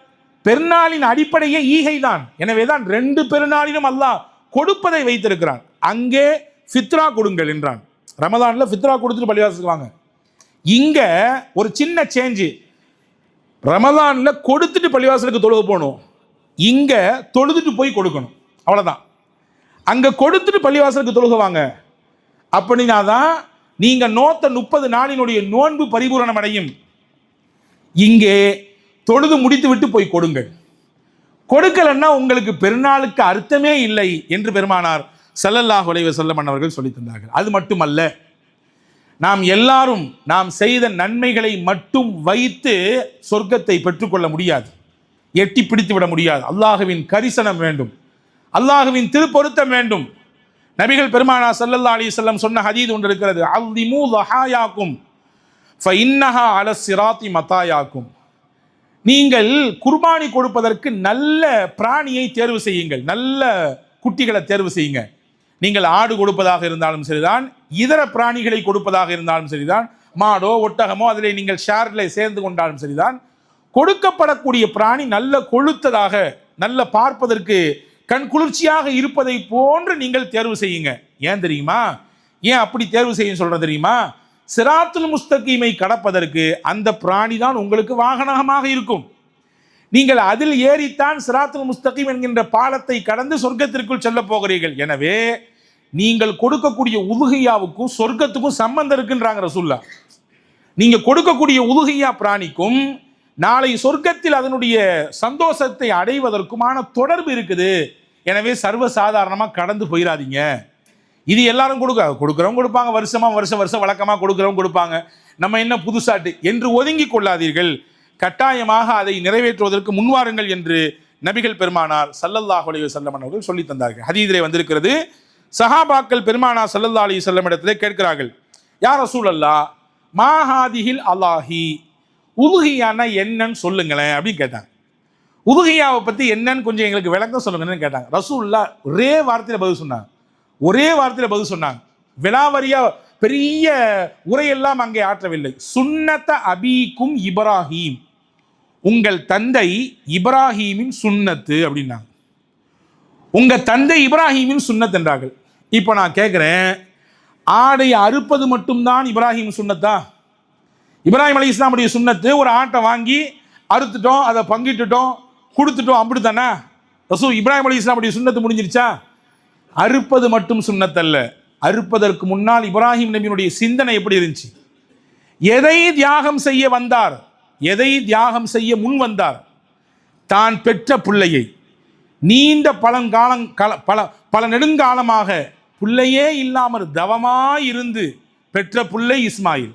பெருநாளின் அடிப்படையே ஈகை தான். எனவே தான் 2 பெருநாளிலும் அல்லாஹ் கொடுப்பதை வைத்திருக்கிறான். அங்கே ஃபித்ரா கொடுங்கள் என்றான். ரமதான்ல ஃபித்ரா கொடுத்துட்டு பள்ளிவாசலுக்கு வாங்க. இங்க ஒரு சின்ன சேஞ்சு, ரமதான்ல கொடுத்துட்டு பள்ளிவாசலுக்கு தொழுக போகணும், இங்க தொழுதுட்டு போய் கொடுக்கணும், அவ்வளவுதான். அங்க கொடுத்துட்டு பள்ளிவாசலுக்கு தொழுக வாங்க. அப்படின்னா தான் நீங்க நோத்த 30 நாளினுடைய நோன்பு பரிபூரணம் அடையும். இங்கே தொழுது முடித்து விட்டு போய் கொடுங்கள். கொடுக்கலன்னா உங்களுக்கு பெருநாளுக்கு அர்த்தமே இல்லை என்று பெருமானார் ஸல்லல்லாஹு அலைஹி வஸல்லம் அவர்கள் சொல்லி தந்தார்கள். அது மட்டுமல்ல, நாம் எல்லாரும் நாம் செய்த நன்மைகளை மட்டும் வைத்து சொர்க்கத்தை பெற்றுக்கொள்ள முடியாது, எட்டி பிடித்து விட முடியாது. அல்லாஹுவின் கரிசனம் வேண்டும், அல்லாஹுவின் திருப்பொருத்தம் வேண்டும். நபிகள் பெருமானார் ஸல்லல்லாஹு அலைஹி வஸல்லம் சொன்ன ஹதீஸ் ஒன்று இருக்கிறது, அல்திமு லஹாயாக்கும் ஃபஇன்னஹா அலஸ் சிராத்தி மதாயாக்கும். நீங்கள் குர்பானி கொடுப்பதற்கு நல்ல பிராணியை தேர்வு செய்யுங்கள், நல்ல குட்டிகளை தேர்வு செய்யுங்க. நீங்கள் ஆடு கொடுப்பதாக இருந்தாலும் சரிதான், இதர பிராணிகளை கொடுப்பதாக இருந்தாலும் சரிதான், மாடோ ஒட்டகமோ அதில் நீங்கள் ஷேரில் சேர்ந்து கொண்டாலும் சரிதான், கொடுக்கப்படக்கூடிய பிராணி நல்ல கொழுத்ததாக, நல்ல பார்ப்பதற்கு கண் குளிர்ச்சியாக இருப்பதை போன்று நீங்கள் தேர்வு செய்யுங்க. ஏன் தெரியுமா? ஏன் அப்படி தேர்வு செய்ய சொல்ற தெரியுமா? சிராத்துல் முஸ்தகீமை கடப்பதற்கு அந்த பிராணி தான் உங்களுக்கு வாகனமாக இருக்கும். நீங்கள் அதில் ஏறித்தான் சிராத்துல் முஸ்தகீம் என்கின்ற பாலத்தை கடந்து சொர்க்கத்திற்குள் செல்ல போகிறீர்கள். எனவே நீங்கள் கொடுக்கக்கூடிய உதுகியாவுக்கும் சொர்க்கத்துக்கும் சம்பந்தம் இருக்குன்றாங்க ரசூலுல்லாஹ். நீங்க கொடுக்கக்கூடிய உதுகியா பிராணிக்கும் நாளை சொர்க்கத்தில் அதனுடைய சந்தோஷத்தை அடைவதற்குமான தொடர்பு இருக்குது. எனவே சர்வசாதாரணமாக கடந்து போயிடாதீங்க. இது எல்லாரும் கொடுக்குறவங்க கொடுப்பாங்க, வருஷம் வழக்கமாக கொடுக்குறவங்க கொடுப்பாங்க, நம்ம என்ன புதுசாட்டு என்று ஒதுங்கி கொள்ளாதீர்கள். கட்டாயமாக அதை நிறைவேற்றுவதற்கு முன்வாருங்கள் என்று நபிகள் பெருமானார் ஸல்லல்லாஹு அலைஹி வஸல்லம் அவர்கள் சொல்லி தந்தார்கள். ஹதீஸிலே வந்திருக்கிறது, சஹாபாக்கள் பெருமானார் ஸல்லல்லாஹு அலைஹி வஸல்லம் இடத்திலே கேட்கிறார்கள், யா ரசூலல்லாஹ் மா ஹாதிஹில் அலாஹி, உதுகியானா என்னன்னு சொல்லுங்களேன் அப்படின்னு கேட்டாங்க. உதுகியாவை பற்றி என்னன்னு கொஞ்சம் எங்களுக்கு விளக்கம் சொல்லுங்கன்னு கேட்டாங்க. ரசூலுல்லாஹ் ஒரே வார்த்தையில் பதில் சொன்னாங்க. விலாவரியா பெரிய உரையெல்லாம் அங்கே ஆற்றவில்லை. சுன்னத அபீக்கும் இப்ராஹீம், உங்கள் தந்தை இப்ராஹீமின் சுன்னத்து அப்படின்னாங்க. உங்க தந்தை இப்ராஹீமின் சுன்னத் என்றார்கள். இப்போ நான் கேட்குறேன், ஆடை அறுப்பது மட்டும்தான் இப்ராஹீம் சுன்னத்தா? இப்ராஹிம் அலைஹிஸ்ஸலாமுடைய சுன்னத்து ஒரு ஆட்டை வாங்கி அறுத்துட்டோம், அதை பங்கிட்டுட்டோம், கொடுத்துட்டோம், அப்படித்தானே? இப்ராஹிம் அலைஹிஸ்ஸலாமுடைய சுன்னத்து முடிஞ்சிருச்சா? அறுப்பது மட்டும் சுன்னத்தல்ல, அறுப்பதற்கு முன்னால் இப்ராஹிம் நபியினுடைய சிந்தனை எப்படி இருந்துச்சு? எதை தியாகம் செய்ய வந்தார், எதை தியாகம் செய்ய முன் வந்தார்? தான் பெற்ற பிள்ளையை, நீண்ட பல நெடுங்காலமாக பிள்ளையே இல்லாமல் தவமாயிருந்து பெற்ற பிள்ளை இஸ்மாயில்.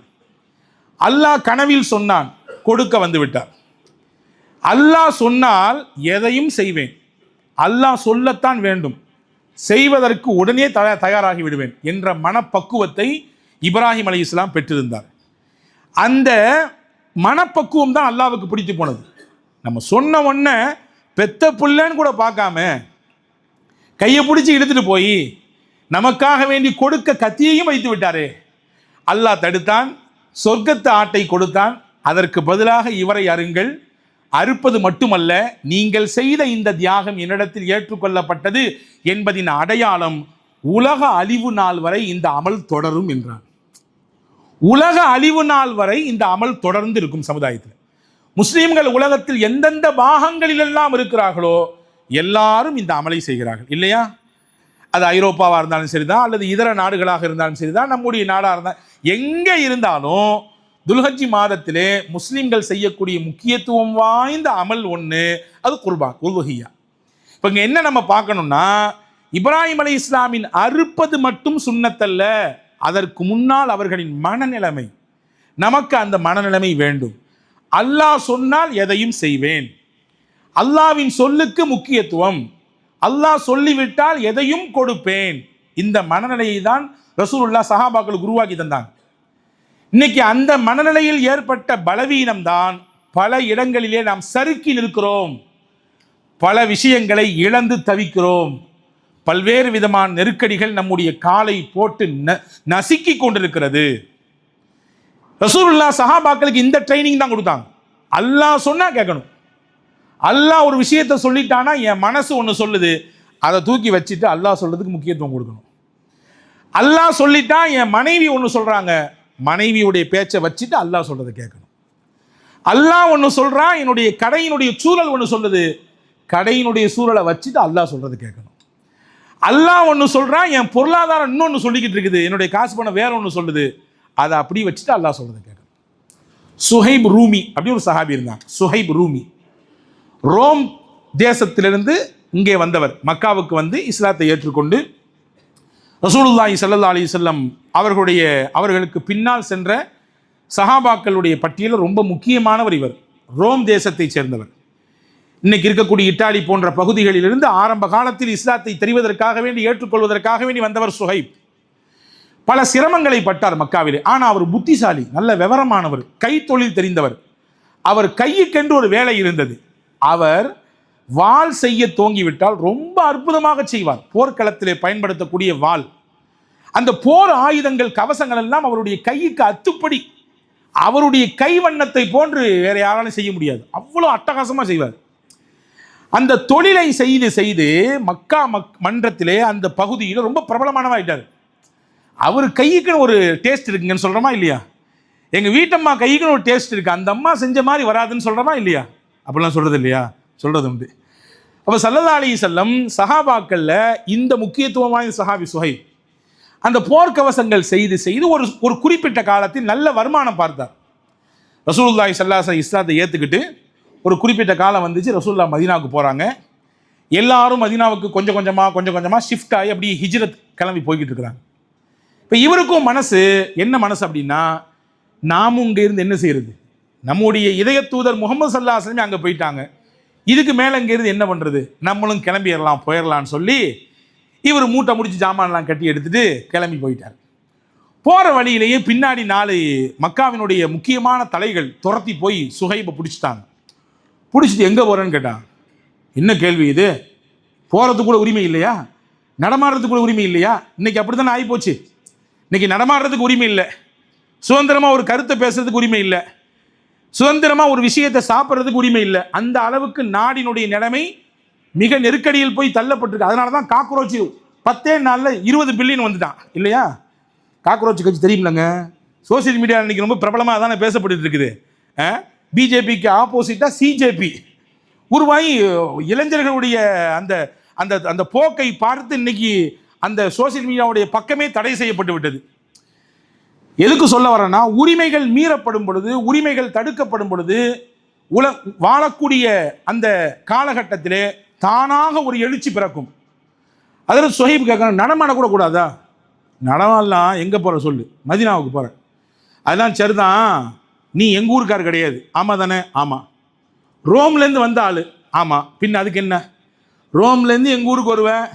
அல்லாஹ் கனவில் சொன்னான், கொடுக்க வந்து விட்டார். அல்லாஹ் சொன்னால் எதையும் செய்வேன், அல்லாஹ் சொல்லத்தான் வேண்டும், செய்வதற்கு உடனே தயாராகி விடுவேன் என்ற மனப்பக்குவத்தை இப்ராஹிம் அலைஹிஸ்ஸலாம் பெற்றிருந்தார். அந்த மனப்பக்குவம் தான் அல்லாஹ்வுக்கு பிடித்து போனது. நம்ம சொன்ன உடனே பெத்த பிள்ளைன்னு கூட பார்க்காம கையை பிடிச்சி இழுத்துட்டு போய் நமக்காக வேண்டி கொடுக்க கத்தியையும் வைத்து விட்டாரே. அல்லாஹ் தடுத்தான், சொர்க்கத்து ஆட்டை கொடுத்தான். அதற்கு பதிலாக இவரை அருங்கள், அறுப்பது மட்டுமல்ல, நீங்கள் செய்த இந்த தியாகம் என்னிடத்தில் ஏற்றுக்கொள்ளப்பட்டது என்பதின் அடையாளம் உலக அழிவு நாள் வரை இந்த அமல் தொடரும் என்றார். உலக அழிவு நாள் வரை இந்த அமல் தொடர்ந்து இருக்கும். சமுதாயத்தில் முஸ்லீம்கள் உலகத்தில் எந்தெந்த பாகங்களிலெல்லாம் இருக்கிறார்களோ எல்லாரும் இந்த அமலை செய்கிறார்கள், இல்லையா? அது ஐரோப்பாவாக இருந்தாலும் சரிதான், அல்லது இதர நாடுகளாக இருந்தாலும் சரிதான், நம்முடைய நாடாக இருந்தால் எங்கே இருந்தாலும் துல்ஹஜ் மாதத்திலே முஸ்லீம்கள் செய்யக்கூடிய முக்கியத்துவம் வாய்ந்த அமல் ஒன்று, அது குர்பான், உல்ஹியா. இப்போ இங்கே என்ன நம்ம பார்க்கணும்னா, இப்ராஹிம் அலைஹிஸ்ஸலாமின் அறுப்பது மட்டும் சுன்னத்தல்ல, அதற்கு முன்னால் அவர்களின் மனநிலைமை, நமக்கு அந்த மனநிலைமை வேண்டும். அல்லாஹ் சொன்னால் எதையும் செய்வேன், அல்லாஹ்வின் சொல்லுக்கு முக்கியத்துவம், அல்லாஹ் சொல்லிவிட்டால் எதையும் கொடுப்பேன், இந்த மனநிலையை தான் ரசூலுல்லாஹ் சஹாபாக்களுக்கு உருவாக்கி தந்தாங்க. இன்னைக்கு அந்த மனநிலையில் ஏற்பட்ட பலவீனம்தான் பல இடங்களிலே நாம் சறுக்கி நிற்கிறோம், பல விஷயங்களை இழந்து தவிக்கிறோம், பல்வேறு விதமான நெருக்கடிகள் நம்முடைய காலை போட்டு நசுக்கி கொண்டிருக்கிறது. ரசூலுல்லாஹ் சஹாபாக்களுக்கு இந்த ட்ரைனிங் தான் கொடுத்தாங்க. அல்லாஹ் சொன்னா கேட்கணும். அல்லாஹ் ஒரு விஷயத்தை சொல்லிட்டானா என் மனசு ஒன்று சொல்லுது, அதை தூக்கி வச்சுட்டு அல்லாஹ் சொல்றதுக்கு முக்கியத்துவம் கொடுக்கணும். அல்லாஹ் சொல்லிட்டா என் மனைவி ஒன்று சொல்றாங்க, மனைவியுடைய பேச்சை வச்சுட்டு அல்லாஹ் சொல்றதை கேட்கணும். அல்லாஹ் ஒன்று சொல்றான், என்னுடைய கடையினுடைய சூழல் ஒன்று சொல்லுது, கடையினுடைய சூழலை வச்சுட்டு அல்லாஹ் சொல்றது கேட்கணும். அல்லாஹ் ஒன்று சொல்றான், என் பொருளாதாரம் இன்னொன்று சொல்லிக்கிட்டு இருக்குது, என்னுடைய காசு பணம் வேற ஒன்று சொல்லுது, அதை அப்படி வச்சுட்டு அல்லாஹ் சொல்றதை கேட்கணும். சுஹைப் ரூமி அப்படி ஒரு சஹாபி இருந்தாங்க. சுஹைப் ரூமி ரோம் தேசத்திலிருந்து இங்கே வந்தவர். மக்காவுக்கு வந்து இஸ்லாத்தை ஏற்றுக்கொண்டு ரசூலுல்லாஹி ஸல்லல்லாஹு அலைஹி வஸல்லம் அவர்களுக்கு பின்னால் சென்ற சஹாபாக்களுடைய பட்டியலில் ரொம்ப முக்கியமானவர் இவர். ரோம் தேசத்தை சேர்ந்தவர். இன்னைக்கு இருக்கக்கூடிய இத்தாலி போன்ற பகுதிகளிலிருந்து ஆரம்ப காலத்தில் இஸ்லாத்தை தெரிவதற்காக வேண்டி ஏற்றுக்கொள்வதற்காக வேண்டி வந்தவர் சுஹைப். பல சிரமங்களை பட்டார் மக்காவிலே. ஆனால் அவர் புத்திசாலி, நல்ல விவரமானவர், கைத்தொழில் தெரிந்தவர். அவர் கையுக்கென்று ஒரு வேலை இருந்தது. அவர் வாள் செய்ய தோங்கிவிட்டால் ரொம்ப அற்புதமாக செய்வார். போர்க்களத்திலே பயன்படுத்தக்கூடிய வாள், அந்த போர் ஆயுதங்கள், கவசங்கள் எல்லாம் அவருடைய கைக்கு அத்துப்படி. அவருடைய கைவண்ணத்தை போன்று வேற யாராலும் செய்ய முடியாது, அவ்வளோ அட்டகாசமாக செய்வார். அந்த தொழிலை செய்து செய்து மக்கா மன்றத்திலே அந்த பகுதியில் ரொம்ப பிரபலமானவாயிட்டார். அவர் கைக்குன்னு ஒரு டேஸ்ட் இருக்குங்கன்னு சொல்கிறோமா இல்லையா? எங்கள் வீட்டம்மா கைக்குன்னு ஒரு டேஸ்ட் இருக்குது, அந்த அம்மா செஞ்ச மாதிரி வராதுன்னு சொல்கிறோமா இல்லையா? அப்படிலாம் சொல்கிறது இல்லையா? சொல்கிறது உண்டு. அப்போ ஸல்லல்லாஹு அலைஹி வஸல்லம் சஹாபாக்களில் இந்த முக்கியத்துவம் வாய்ந்த சஹாபி சுஹைப் அந்த போர்க்கவசங்கள் செய்து செய்து ஒரு குறிப்பிட்ட காலத்தில் நல்ல வருமானம் பார்த்தார். ரசூலுல்லாஹி ஸல்லல்லாஹு அலைஹி வஸல்லம் இஸ்லாத்தை ஏற்றுக்கிட்டு ஒரு குறிப்பிட்ட காலம் வந்துச்சு. ரசூலுல்லாஹ் மதீனாவுக்கு போகிறாங்க. எல்லாரும் மதீனாவுக்கு கொஞ்சம் கொஞ்சமாக ஷிஃப்ட் ஆகி அப்படி ஹிஜ்ரத் கிளம்பி போய்கிட்டு இருக்கிறாங்க. இப்போ இவருக்கும் என்ன மனசு அப்படின்னா, நாமும் இங்கே இருந்து என்ன செய்யறது? நம்முடைய இதய தூதர் முகமது ஸல்லல்லாஹு அலைஹி வஸல்லம் அங்கே போயிட்டாங்க, இதுக்கு மேலே இங்கே இருந்து என்ன பண்ணுறது? நம்மளும் கிளம்பிடலாம், போயிடலான்னு சொல்லி இவர் மூட்டை முடிச்சு ஜாமான்லாம் கட்டி எடுத்துட்டு கிளம்பி போயிட்டார். போகிற வழியிலேயே பின்னாடி 4 மக்காவினுடைய முக்கியமான தலைகள் துரத்தி போய் சுஹைபை பிடிச்சிட்டாங்க. பிடிச்சிட்டு எங்கே போகிறேன்னு கேட்டான். என்ன கேள்வி இது? போகிறதுக்கு கூட உரிமை இல்லையா? நடமாடுறதுக்கு கூட உரிமை இல்லையா? இன்னைக்கு அப்படி தானே ஆகிப்போச்சு. இன்னைக்கு நடமாடுறதுக்கு உரிமை இல்லை, சுதந்திரமாக ஒரு கருத்தை பேசுறதுக்கு உரிமை இல்லை, சுதந்திரமாக ஒரு விஷயத்தை சாப்பிட்றதுக்கு உரிமை இல்லை. அந்த அளவுக்கு நாடினுடைய நிலைமை மிக நெருக்கடியில் போய் தள்ளப்பட்டிருக்கு. அதனால தான் காக்ரோச் 10 நாளில் 20 பில்லியன் வந்துட்டான் இல்லையா? காக்ரோச் கட்சி தெரியுமில்லங்க, சோசியல் மீடியா இன்னைக்கு ரொம்ப பிரபலமாக தானே பேசப்பட்டு இருக்குது. பிஜேபிக்கு ஆப்போசிட்டாக சிஜேபி உருவாகி இளைஞர்களுடைய அந்த அந்த அந்த போக்கை பார்த்து இன்னைக்கு அந்த சோசியல் மீடியாவுடைய பக்கமே தடை செய்யப்பட்டு விட்டது. எதுக்கு சொல்ல வரேன்னா, உரிமைகள் மீறப்படும் பொழுது, உரிமைகள் தடுக்கப்படும் பொழுது வாழக்கூடிய அந்த காலகட்டத்திலே தானாக ஒரு எழுச்சி பிறக்கும். அதில் சுஹைப் கேட்கணும், நடமாடக்கூட கூடாதா? நடமாடலாம், எங்கே போகிற சொல்லு? மதீனாவுக்கு போகிறேன். அதெல்லாம் சரிதான், நீ எங்கள் ஊருக்கார் கிடையாது. ஆமாம் தானே? ஆமாம். ரோம்லேருந்து வந்த ஆள். ஆமாம். பின் அதுக்கு என்ன? ரோம்லேருந்து எங்கள் ஊருக்கு வருவேன்,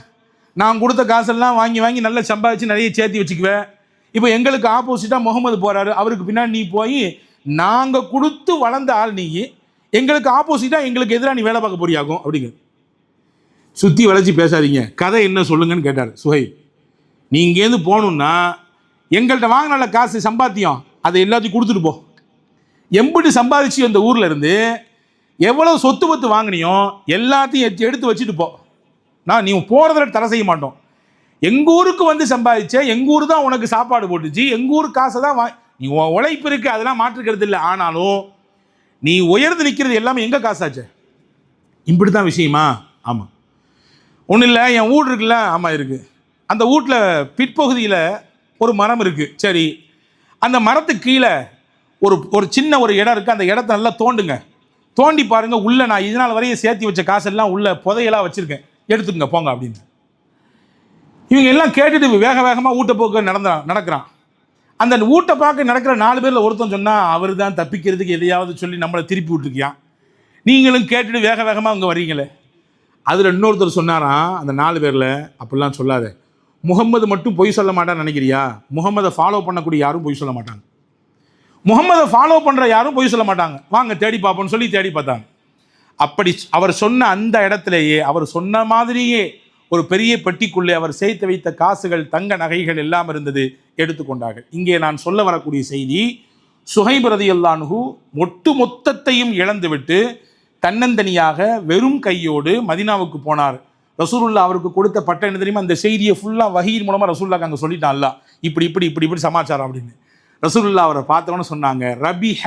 நான் கொடுத்த காசெல்லாம் வாங்கி வாங்கி நல்லா சம்பாதிச்சு நிறைய சேர்த்து வச்சுக்குவேன். இப்போ எங்களுக்கு ஆப்போசிட்டாக முகமது போகிறாரு, அவருக்கு பின்னாடி நீ போய் நாங்கள் கொடுத்து வளர்ந்த ஆள் நீ, எங்களுக்கு ஆப்போசிட்டாக எங்களுக்கு எதிராக நீ வேலை பார்க்க போறியாகும் அப்படிங்க. சுற்றி வளைச்சி பேசாதீங்க, கதை என்ன சொல்லுங்கன்னு கேட்டார் சுஹைப். நீ இங்கேருந்து போகணுன்னா எங்கள்கிட்ட வாங்கினால காசு சம்பாத்தியம் அதை எல்லாத்தையும் கொடுத்துட்டு போ. எம்பிட்டு சம்பாதிச்சு அந்த ஊரில் இருந்து எவ்வளோ சொத்து பத்து வாங்கினியோ எல்லாத்தையும் எடுத்து வச்சுட்டு போ. நீ போகிறதில் தடை செய்ய மாட்டோம். எங்கள் ஊருக்கு வந்து சம்பாதிச்ச, எங்கள் ஊர் தான் உனக்கு சாப்பாடு போட்டுச்சு, எங்கள் ஊர் காசை தான் நீ உழைப்பு இருக்கு, அதெல்லாம் மாற்றுக்கிறது இல்லை. ஆனாலும் நீ உயர்ந்து நிற்கிறது எல்லாமே எங்கே காசாச்சு? இப்படி தான் விஷயமா? ஆமாம். ஒன்றும் இல்லை, என் வீடு இருக்குல்ல. ஆமாம் இருக்குது. அந்த வீட்டில் பிற்பகுதியில் ஒரு மரம் இருக்குது. சரி, அந்த மரத்துக்கு கீழே ஒரு சின்ன ஒரு இடம் இருக்குது. அந்த இடத்த நல்லா தோண்டுங்க, தோண்டி பாருங்கள், உள்ளே நான் இதனால் வரையும் சேர்த்து வச்ச காசெல்லாம் உள்ள புதையெல்லாம் வச்சுருக்கேன், எடுத்துக்கங்க போங்க அப்படின்னு. இவங்க எல்லாம் கேட்டுட்டு வேக வேகமாக ஊட்ட போக்க நடக்கிறான். அந்த ஊட்ட பார்க்க நடக்கிற 4 பேரில் ஒருத்தன் சொன்னால், அவர் தான் தப்பிக்கிறதுக்கு எதையாவது சொல்லி நம்மளை திருப்பி விட்டுருக்கியான், நீங்களும் கேட்டுட்டு வேக வேகமாக அங்கே வரீங்களே. அதில் இன்னொருத்தர் சொன்னாராம், அந்த 4 பேரில், அப்படிலாம் சொல்லாத, முகம்மது மட்டும் பொய் சொல்ல மாட்டான்னு நினைக்கிறியா? முகம்மதை ஃபாலோ பண்ணக்கூடிய யாரும் பொய் சொல்ல மாட்டாங்க. முகமதை ஃபாலோ பண்ணுற யாரும் பொய் சொல்ல மாட்டாங்க, வாங்க தேடி பார்ப்போம்னு சொல்லி தேடி பார்த்தாங்க. அப்படி அவர் சொன்ன அந்த இடத்திலேயே அவர் சொன்ன மாதிரியே ஒரு பெரிய பெட்டிக்குள்ளே அவர் சேர்த்து வைத்த காசுகள், தங்க நகைகள் எல்லாம் இருந்தது, எடுத்துக்கொண்டார்கள். இங்கே நான் சொல்ல வரக்கூடிய செய்தி, சுஹைப் ரலியல்லாஹு அன்ஹு ஒட்டு மொத்தத்தையும் இழந்துவிட்டு தன்னந்தனியாக வெறும் கையோடு மதீனாவுக்கு போனார். ரசூலுல்லாஹ் அவருக்கு கொடுத்த பட்டம் என்ன தெரியுமா? அந்த செய்தியை ஃபுல்லாக வஹீயின் மூலமாக ரசூலுல்லாஹ் அங்கே சொல்லிட்டான், அல்லாஹ் இப்படி இப்படி இப்படி இப்படி சமாச்சாரம் அப்படின்னு. ரசூலுல்லாஹ் அவரை பார்த்தவொன்னு சொன்னாங்க, ரபிஹ,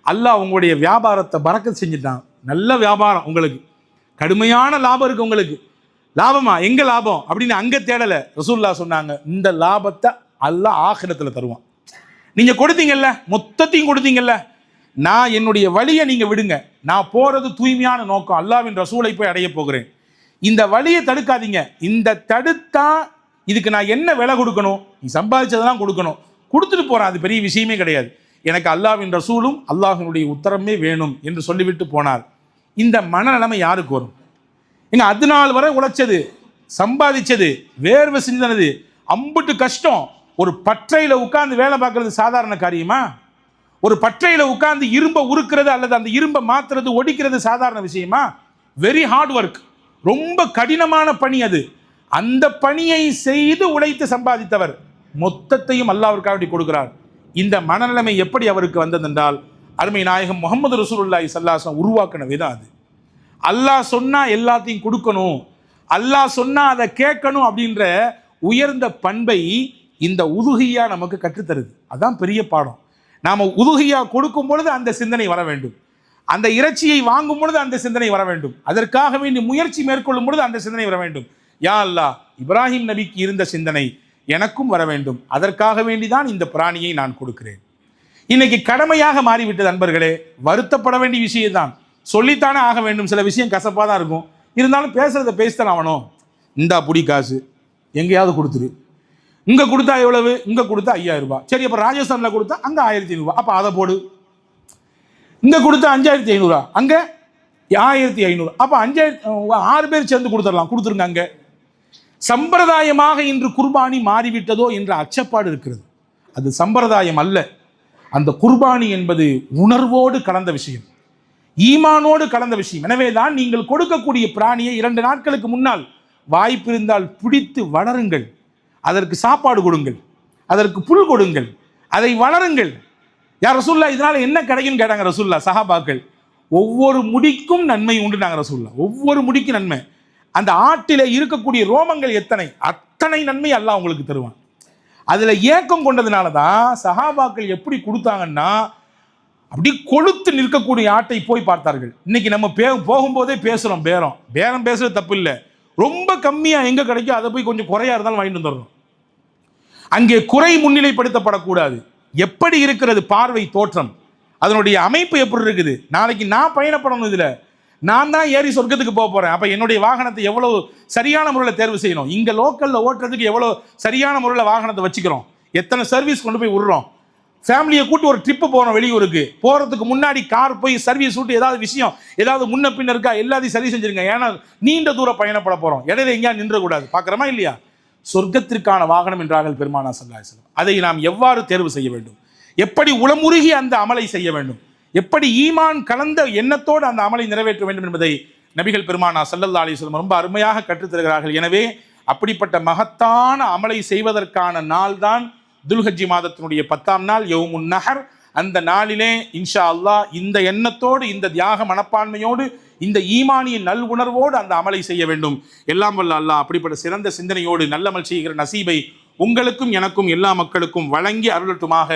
அல்லாஹ் உங்களுடைய வியாபாரத்தை பரக்கத் செஞ்சுட்டான், நல்ல வியாபாரம், உங்களுக்கு கடுமையான லாபம் இருக்குது, உங்களுக்கு லாபமா, எங்க லாபம் அப்படின்னு அங்கே தேடலை. ரசூலுல்லாஹ் சொன்னாங்க, இந்த லாபத்தை அல்லாஹ் ஆகிரத்தில் தருவான். நீங்க கொடுத்தீங்கல்ல, மொத்தத்தையும் கொடுத்தீங்கல்ல, நான் என்னுடைய வழியை நீங்க விடுங்க, நான் போறது தூய்மையான நோக்கம், அல்லாஹ்வின் ரசூலை போய் அடைய போகிறேன், இந்த வழியை தடுக்காதீங்க, இந்த தடுத்தா இதுக்கு நான் என்ன விலை கொடுக்கணும், நீ சம்பாதிச்சதெல்லாம் கொடுக்கணும், கொடுத்துட்டு போறேன், அது பெரிய விஷயமே கிடையாது, எனக்கு அல்லாஹ்வின் ரசூலும் அல்லாஹ்வினுடைய உத்தரமே வேணும் என்று சொல்லிவிட்டு போனார். இந்த மனநிலைமை யாருக்கு வரும்? ஏங்க, அது நாள் வரை உழைச்சது, சம்பாதிச்சது, வேர்வை சிந்தனது, அம்புட்டு கஷ்டம். ஒரு பற்றையில் உட்கார்ந்து வேலை பார்க்கறது சாதாரண காரியமா? ஒரு பற்றையில் உட்கார்ந்து இரும்பை உருக்கிறது அல்லது அந்த இரும்பை மாத்துறது, ஒடிக்கிறது சாதாரண விஷயமா? வெரி ஹார்ட் ஒர்க், ரொம்ப கடினமான பணி அது. அந்த பணியை செய்து உழைத்து சம்பாதித்தவர் மொத்தத்தையும் அல்லாஹ்விற்காக கொடுக்கிறார். இந்த மனநிலைமை எப்படி அவருக்கு வந்ததென்றால், அருமை நாயகம் முஹம்மது ரசூலுல்லாஹி ஸல்லல்லாஹு அலைஹி வஸல்லம் உருவாக்கின விதம் அது. அல்லாஹ் சொன்னா எல்லாத்தையும் கொடுக்கணும், அல்லாஹ் சொன்னா அதை கேட்கணும் அப்படின்ற உயர்ந்த பண்பை இந்த உதுகியா நமக்கு கற்றுத்தருது. அதான் பெரிய பாடம். நாம உதுகியா கொடுக்கும் பொழுது அந்த சிந்தனை வர வேண்டும், அந்த இறைச்சியை வாங்கும் பொழுது அந்த சிந்தனை வர வேண்டும், அதற்காக வேண்டி முயற்சி மேற்கொள்ளும் பொழுது அந்த சிந்தனை வர வேண்டும். யா அல்லாஹ், இப்ராஹிம் நபிக்கு இருந்த சிந்தனை எனக்கும் வர வேண்டும், அதற்காக வேண்டிதான் இந்த பிராணியை நான் கொடுக்கிறேன். இன்னைக்கு கடமையாக மாறிவிட்டது அன்பர்களே, வருத்தப்பட வேண்டிய விஷயம் தான், சொல்லித்தானே ஆக வேண்டும். சில விஷயம் கசப்பாக தான் இருக்கும், இருந்தாலும் பேசுறதை பேசித்தான் ஆகணும். இந்தா புடி காசு, எங்கேயாவது கொடுத்துரு, இங்கே கொடுத்தா எவ்வளவு, இங்கே கொடுத்தா 5000 ரூபாய், சரி அப்போ ராஜஸ்தானில் கொடுத்தா அங்கே 1500 அப்போ அதை போடு, இங்கே கொடுத்தா 5500, அங்கே 1500, அப்போ 6 பேர் சேர்ந்து கொடுத்துடலாம், கொடுத்துருங்க. அங்கே சம்பிரதாயமாக இன்று குர்பானி மாறிவிட்டதோ என்ற அச்சப்பாடு இருக்கிறது. அது சம்பிரதாயம் அல்ல, அந்த குர்பானி என்பது உணர்வோடு கலந்த விஷயம், ஈமானோடு கலந்த விஷயம். எனவே தான் நீங்கள் கொடுக்கக்கூடிய பிராணியை 2 நாட்களுக்கு முன்னால் வாய்ப்பு இருந்தால் பிடித்து வளருங்கள், அதற்கு சாப்பாடு கொடுங்கள், அதற்கு புல் கொடுங்கள், அதை வளருங்கள். யார் ரசூலுல்லாஹ் இதனால என்ன கிடைக்குன்னு கேட்டாங்க ரசூலுல்லாஹ். சஹாபாக்கள், ஒவ்வொரு முடிக்கும் நன்மை உண்டு நாங்கள் ரசூலுல்லாஹ், ஒவ்வொரு முடிக்கும் நன்மை. அந்த ஆட்டில இருக்கக்கூடிய ரோமங்கள் எத்தனை, அத்தனை நன்மை அல்லாஹ் உங்களுக்கு தருவான். அதுல ஏக்கம் கொண்டதுனால தான் சஹாபாக்கள் எப்படி கொடுத்தாங்கன்னா, அப்படி கொழுத்து நிற்கக்கூடிய ஆட்டை போய் பார்த்தார்கள். இன்னைக்கு நம்ம போகும்போதே பேசுறோம், பேரம் பேசுறது தப்பு இல்லை, ரொம்ப கம்மியா எங்க கிடைக்கும் அதை போய் கொஞ்சம் குறையா இருந்தாலும் வாங்கிட்டு வந்துடணும். அங்கே குறை முன்னிலைப்படுத்தப்படக்கூடாது. எப்படி இருக்கிறது பார்வை தோற்றம், அதனுடைய அமைப்பு எப்படி இருக்குது, நாளைக்கு நான் பயணப்படணும், இதுல நான் தான் ஏறி சொர்க்கத்துக்கு போக போறேன், அப்ப என்னுடைய வாகனத்தை எவ்வளவு சரியான முறையில் தேர்வு செய்யணும், இங்க லோக்கல்ல ஓட்டுறதுக்கு எவ்வளவு சரியான முறையில் வாகனத்தை வச்சுக்கிறோம், எத்தனை சர்வீஸ் கொண்டு போய் விடுறோம், ஃபேமிலியை கூட்டு ஒரு ட்ரிப்பு போகிறோம் வெளியூருக்கு, போகிறதுக்கு முன்னாடி கார் போய் சர்வீஸ் விட்டு ஏதாவது விஷயம் ஏதாவது முன்ன பின்ன இருக்கா எல்லாத்தையும் சரி செஞ்சுருங்க. ஏன்னா நீண்ட தூரம் பயணப்பட போகிறோம், இடையில எங்கேயா நின்றக்கூடாது. பார்க்குறோமா இல்லையா? சொர்க்கத்திற்கான வாகனம் என்றார்கள் பெருமானா ஸல்லல்லாஹு அலைஹி வஸல்லம். அதை நாம் எவ்வாறு தேர்வு செய்ய வேண்டும், எப்படி உளமுருகி அந்த அமலை செய்ய வேண்டும், எப்படி ஈமான் கலந்த எண்ணத்தோடு அந்த அமலை நிறைவேற்ற வேண்டும் என்பதை நபிகள் பெருமானா ஸல்லல்லாஹு அலைஹி வஸல்லம் ரொம்ப அருமையாக கற்றுத்தருகிறார்கள். எனவே அப்படிப்பட்ட மகத்தான அமலை செய்வதற்கான நாள் தான் துல்ஹஜ்ஜி மாதத்தினுடைய 10ஆம் நாள் யௌமுன் நஹர். அந்த நாளிலே இன்ஷா அல்லாஹ் இந்த எண்ணத்தோடு, இந்த தியாக மனப்பான்மையோடு, இந்த ஈமானிய நல் உணர்வோடு அந்த அமலை செய்ய வேண்டும். எல்லாம் வல்ல அல்லாஹ் அப்படிப்பட்ட சிறந்த சிந்தனையோடு நல்லமல் செய்கிற நசீபை உங்களுக்கும் எனக்கும் எல்லா மக்களுக்கும் வழங்கி அருளட்டுமாக.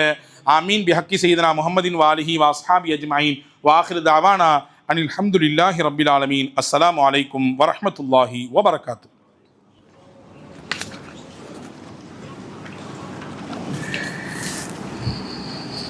ஆமீன். பிஹக்கி சையதுனா முஹம்மதின் வாலிஹி வஸ்ஹாபி அஜ்மஈன். வாஹிரு தாவானா அனில் ஹம்துலில்லாஹி ரப்பில் ஆலமீன். அஸ்ஸலாமு அலைக்கும் வரஹ்மத்துல்லாஹி வபரகாத்துஹு.